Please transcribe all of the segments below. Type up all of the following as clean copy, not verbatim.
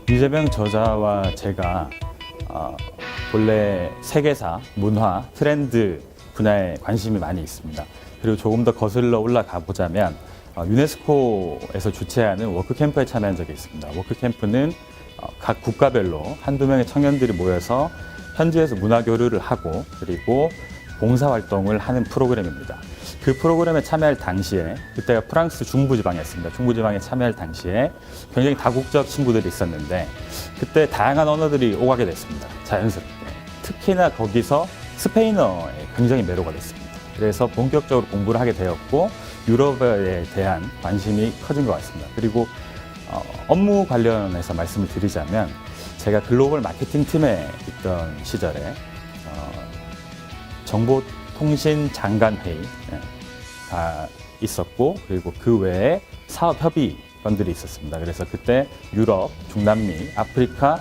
유재명 저자와 제가 본래 세계사, 문화, 트렌드 분야에 관심이 많이 있습니다. 그리고 조금 더 거슬러 올라가 보자면 유네스코에서 주최하는 워크캠프에 참여한 적이 있습니다. 워크캠프는 각 국가별로 한두 명의 청년들이 모여서 현지에서 문화교류를 하고 그리고 봉사활동을 하는 프로그램입니다. 그 프로그램에 참여할 당시에 그때가 프랑스 중부지방이었습니다. 중부지방에 참여할 당시에 굉장히 다국적 친구들이 있었는데 그때 다양한 언어들이 오가게 됐습니다. 자연스럽게. 특히나 거기서 스페인어에 굉장히 매료가 됐습니다. 그래서 본격적으로 공부를 하게 되었고 유럽에 대한 관심이 커진 것 같습니다. 그리고 업무 관련해서 말씀을 드리자면 제가 글로벌 마케팅 팀에 있던 시절에 정보통신 장관 회의가 있었고 그리고 그 외에 사업 협의건들이 있었습니다. 그래서 그때 유럽, 중남미, 아프리카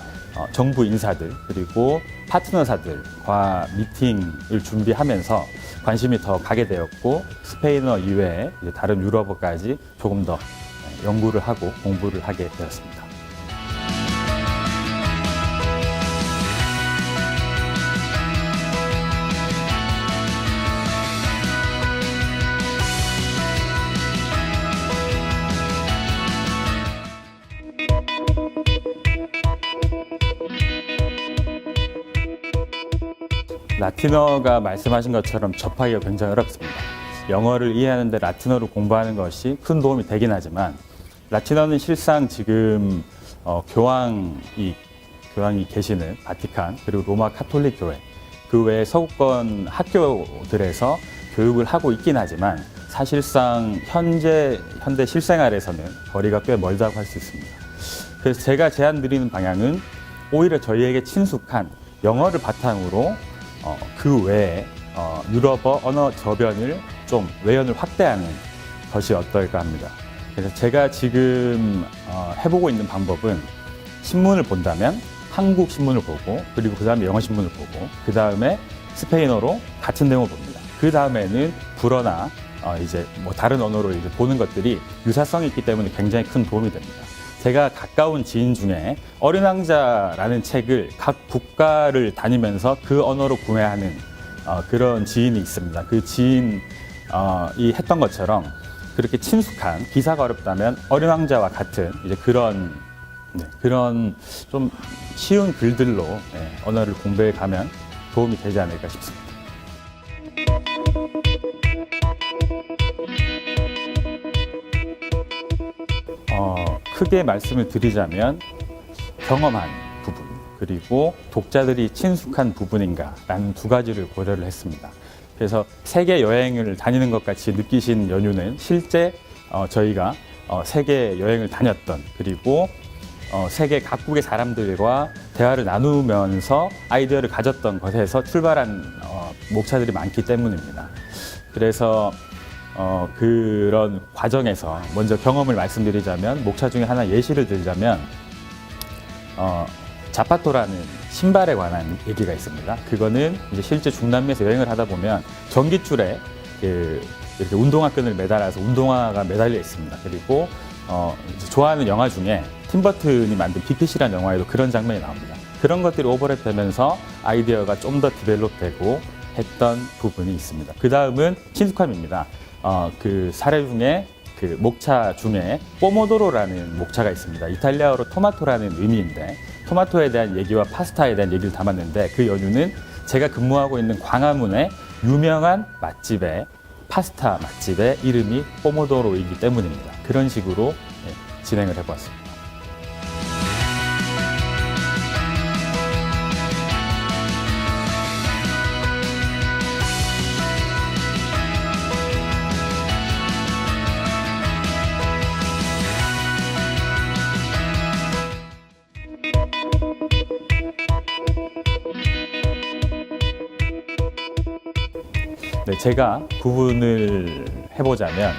정부 인사들 그리고 파트너사들과 미팅을 준비하면서 관심이 더 가게 되었고 스페인어 이외에 다른 유럽어까지 조금 더 연구를 하고 공부를 하게 되었습니다. 라틴어가 말씀하신 것처럼 접하기가 굉장히 어렵습니다. 영어를 이해하는데 라틴어를 공부하는 것이 큰 도움이 되긴 하지만 라틴어는 실상 지금 교황이 계시는 바티칸 그리고 로마 카톨릭 교회 그 외에 서구권 학교들에서 교육을 하고 있긴 하지만 사실상 현대 실생활에서는 거리가 꽤 멀다고 할 수 있습니다. 그래서 제가 제안 드리는 방향은 오히려 저희에게 친숙한 영어를 바탕으로 그 외에 유럽어 언어 저변을 좀 외연을 확대하는 것이 어떨까 합니다. 그래서 제가 지금 해보고 있는 방법은 신문을 본다면 한국 신문을 보고 그리고 그 다음에 영어 신문을 보고 그 다음에 스페인어로 같은 내용을 봅니다. 그 다음에는 불어나 이제 뭐 다른 언어로 이제 보는 것들이 유사성이 있기 때문에 굉장히 큰 도움이 됩니다. 제가 가까운 지인 중에 어린 왕자라는 책을 각 국가를 다니면서 그 언어로 구매하는 그런 지인이 있습니다. 그 지인이 했던 것처럼 그렇게 친숙한 기사가 어렵다면 어린 왕자와 같은 이제 그런 좀 쉬운 글들로 언어를 공부해 가면 도움이 되지 않을까 싶습니다. 크게 말씀을 드리자면 경험한 부분 그리고 독자들이 친숙한 부분인가라는 두 가지를 고려를 했습니다. 그래서 세계 여행을 다니는 것 같이 느끼신 연유는 실제 저희가 세계 여행을 다녔던 그리고 세계 각국의 사람들과 대화를 나누면서 아이디어를 가졌던 것에서 출발한 목차들이 많기 때문입니다. 그래서 그런 과정에서 먼저 경험을 말씀드리자면 목차 중에 하나 예시를 들자면 자파토라는 신발에 관한 얘기가 있습니다. 그거는 이제 실제 중남미에서 여행을 하다 보면 전깃줄에 이렇게 운동화 끈을 매달아서 운동화가 매달려 있습니다. 그리고 좋아하는 영화 중에 팀 버튼이 만든 빅핏이라는 영화에도 그런 장면이 나옵니다. 그런 것들이 오버랩 되면서 아이디어가 좀 더 디벨롭되고 했던 부분이 있습니다. 그 다음은 친숙함입니다. 그 사례 중에 그 목차 중에 포모도로라는 목차가 있습니다. 이탈리아어로 토마토라는 의미인데 토마토에 대한 얘기와 파스타에 대한 얘기를 담았는데 그 연유는 제가 근무하고 있는 광화문의 유명한 맛집의 파스타 맛집의 이름이 포모도로이기 때문입니다. 그런 식으로 진행을 해보았습니다. 네, 제가 구분을 해보자면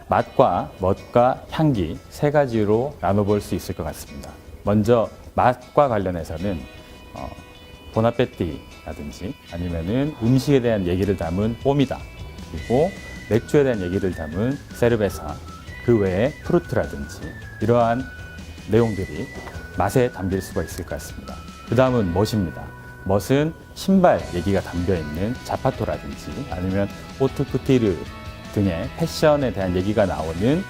맛과 멋과 향기 세 가지로 나눠볼 수 있을 것 같습니다. 먼저 맛과 관련해서는 보나페티라든지 아니면은 음식에 대한 얘기를 담은 뽀미다 그리고 맥주에 대한 얘기를 담은 세르베사 그 외에 프루트라든지 이러한 내용들이 맛에 담길 수가 있을 것 같습니다. 그 다음은 멋입니다. 멋은 신발 얘기가 담겨 있는 자파토라든지 아니면 오트쿠티르 등의 패션에 대한 얘기가 나오는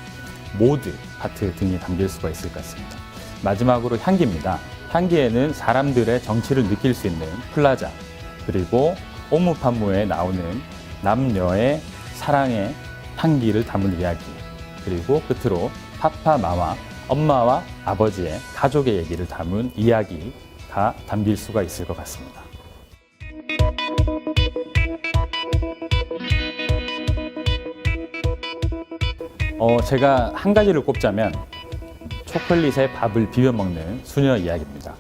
모드 파트 등이 담길 수가 있을 것 같습니다. 마지막으로 향기입니다. 향기에는 사람들의 정취를 느낄 수 있는 플라자, 그리고 옴무판무에 나오는 남녀의 사랑의 향기를 담은 이야기, 그리고 끝으로 파파 마마, 엄마와 아버지의 가족의 얘기를 담은 이야기가 담길 수가 있을 것 같습니다. 제가 한 가지를 꼽자면 초콜릿에 밥을 비벼 먹는 수녀 이야기입니다.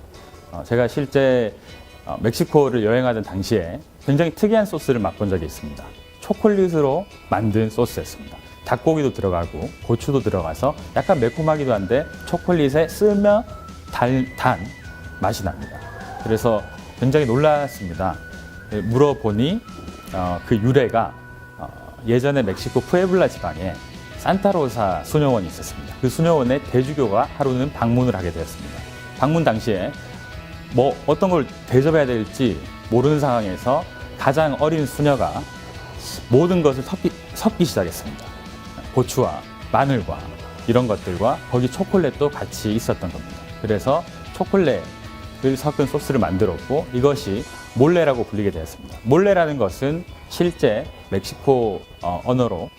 제가 실제 멕시코를 여행하던 당시에 굉장히 특이한 소스를 맛본 적이 있습니다. 초콜릿으로 만든 소스였습니다. 닭고기도 들어가고 고추도 들어가서 약간 매콤하기도 한데 초콜릿에 쓰며 단 맛이 납니다. 그래서 굉장히 놀랐습니다. 물어보니 그 유래가 예전에 멕시코 푸에블라 지방에 산타로사 수녀원이 있었습니다. 그 수녀원에 대주교가 하루는 방문을 하게 되었습니다. 방문 당시에 어떤 걸 대접해야 될지 모르는 상황에서 가장 어린 수녀가 모든 것을 섞기 시작했습니다. 고추와 마늘과 이런 것들과 거기 초콜릿도 같이 있었던 겁니다. 그래서 초콜릿을 섞은 소스를 만들었고 이것이 몰레라고 불리게 되었습니다. 몰레라는 것은 실제 멕시코 언어로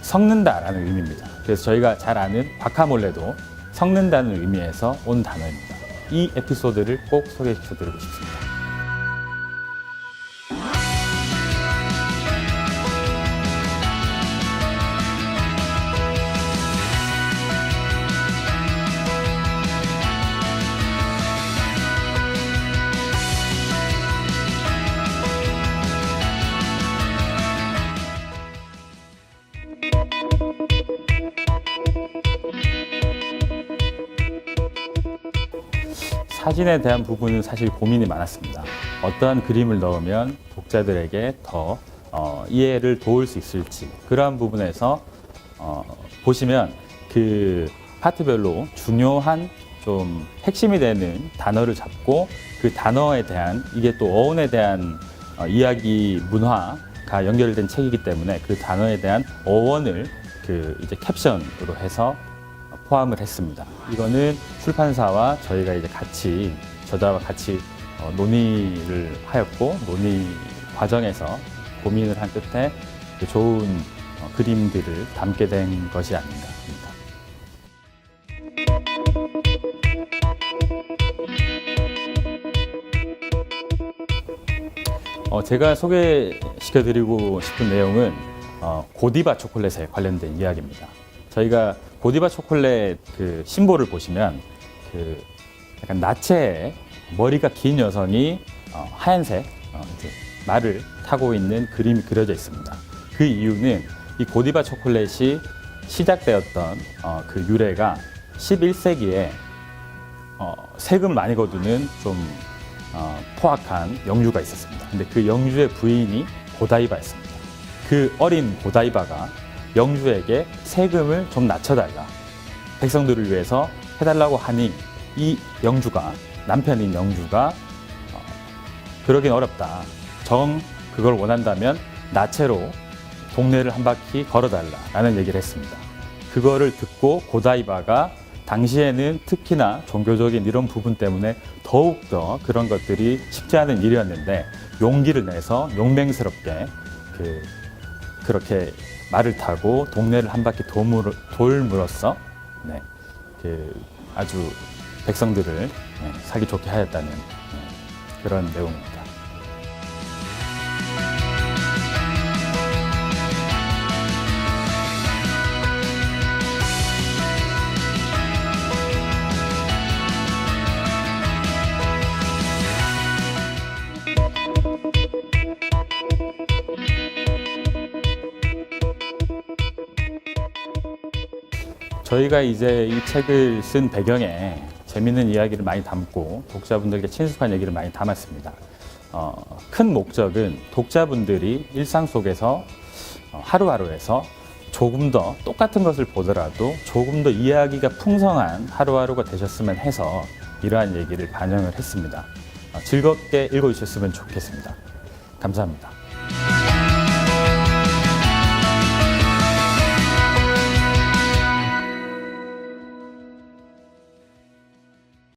섞는다라는 의미입니다. 그래서 저희가 잘 아는 과카몰레도 섞는다는 의미에서 온 단어입니다. 이 에피소드를 꼭 소개시켜드리고 싶습니다. 사진에 대한 부분은 사실 고민이 많았습니다. 어떠한 그림을 넣으면 독자들에게 더 이해를 도울 수 있을지, 그러한 부분에서 보시면 그 파트별로 중요한 좀 핵심이 되는 단어를 잡고 그 단어에 대한, 이게 또 어원에 대한 이야기 문화가 연결된 책이기 때문에 그 단어에 대한 어원을 이제 캡션으로 해서 포함을 했습니다. 이거는 출판사와 저희가 이제 같이, 저자와 같이 논의를 하였고, 논의 과정에서 고민을 한 끝에 좋은 그림들을 담게 된 것이 아닌가 합니다. 제가 소개시켜드리고 싶은 내용은 고디바 초콜릿에 관련된 이야기입니다. 저희가 고디바 초콜릿 그 심볼을 보시면 약간 나체의 머리가 긴 여성이 하얀색 이제 말을 타고 있는 그림이 그려져 있습니다. 그 이유는 이 고디바 초콜릿이 시작되었던 그 유래가 11세기에 세금을 많이 거두는 좀 포악한 영주가 있었습니다. 근데 그 영주의 부인이 고다이바였습니다. 그 어린 고다이바가 영주에게 세금을 좀 낮춰달라, 백성들을 위해서 해달라고 하니 이 영주가, 남편인 영주가 그러긴 어렵다, 그걸 원한다면 나체로 동네를 한 바퀴 걸어달라라는 얘기를 했습니다. 그거를 듣고 고다이바가 당시에는 특히나 종교적인 이런 부분 때문에 더욱더 그런 것들이 쉽지 않은 일이었는데 용기를 내서 용맹스럽게 그렇게 말을 타고 동네를 한 바퀴 돌므로써 아주 백성들을 살기 좋게 하였다는 그런 내용입니다. 저희가 이제 이 책을 쓴 배경에 재미있는 이야기를 많이 담고 독자분들에게 친숙한 얘기를 많이 담았습니다. 큰 목적은 독자분들이 일상 속에서 하루하루에서 조금 더 똑같은 것을 보더라도 조금 더 이해하기가 풍성한 하루하루가 되셨으면 해서 이러한 얘기를 반영을 했습니다. 즐겁게 읽어주셨으면 좋겠습니다. 감사합니다.